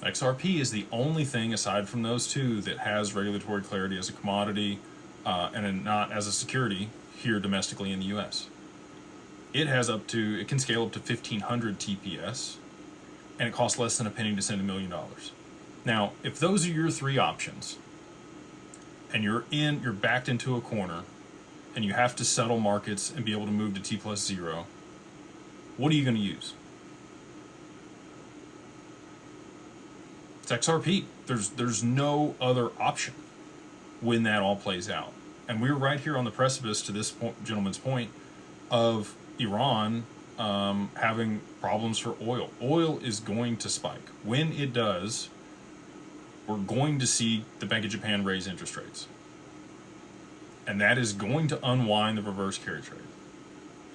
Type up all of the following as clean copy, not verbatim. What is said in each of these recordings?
XRP is the only thing aside from those two that has regulatory clarity as a commodity and not as a security here domestically in the US. It can scale up to 1,500 TPS, and it costs less than a penny to send $1 million. Now, if those are your three options, and you're backed into a corner, and you have to settle markets and be able to move to T+0, what are you going to use? It's XRP. There's no other option when that all plays out. And we're right here on the precipice, to this gentleman's point, of Iran having problems for oil. Oil is going to spike. When it does, we're going to see the Bank of Japan raise interest rates. And that is going to unwind the reverse carry trade.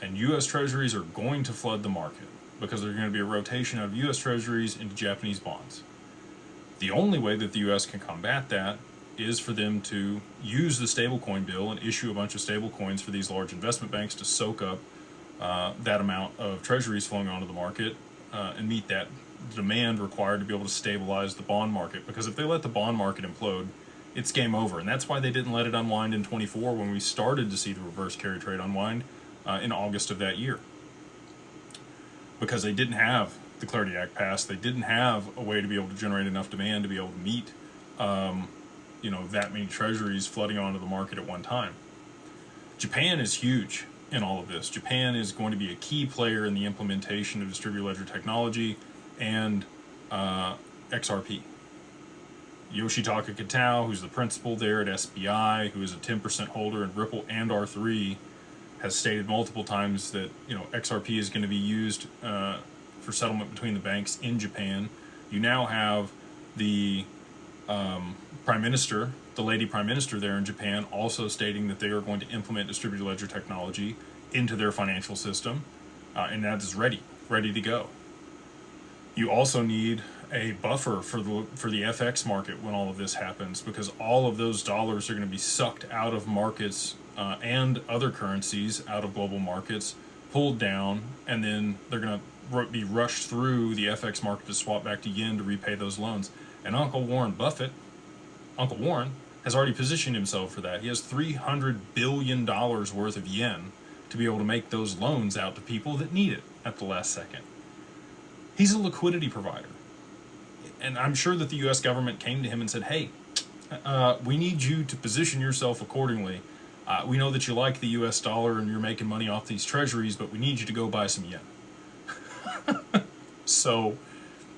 And U.S. Treasuries are going to flood the market because there's going to be a rotation out of U.S. Treasuries into Japanese bonds. The only way that the U.S. can combat that is for them to use the stablecoin bill and issue a bunch of stablecoins for these large investment banks to soak up that amount of treasuries flowing onto the market and meet that demand required to be able to stabilize the bond market. Because if they let the bond market implode, it's game over. And that's why they didn't let it unwind in 24 when we started to see the reverse carry trade unwind in August of that year. Because they didn't have the Clarity Act passed. They didn't have a way to be able to generate enough demand to be able to meet that many treasuries flooding onto the market at one time. Japan is huge in all of this. Japan is going to be a key player in the implementation of distributed ledger technology and XRP. Yoshitaka Kitao, who's the principal there at SBI, who is a 10% holder in Ripple and R3, has stated multiple times that XRP is going to be used for settlement between the banks in Japan. You now have the Prime Minister, the lady Prime Minister there in Japan, also stating that they are going to implement distributed ledger technology into their financial system, and that is ready to go. You also need a buffer for the FX market when all of this happens, because all of those dollars are going to be sucked out of markets and other currencies out of global markets, pulled down, and then they're going to be rushed through the FX market to swap back to yen to repay those loans. And Uncle Warren Buffett, Uncle Warren, has already positioned himself for that. He has $300 billion worth of yen to be able to make those loans out to people that need it at the last second. He's a liquidity provider. And I'm sure that the U.S. government came to him and said, hey, we need you to position yourself accordingly. We know that you like the U.S. dollar and you're making money off these treasuries, but we need you to go buy some yen. So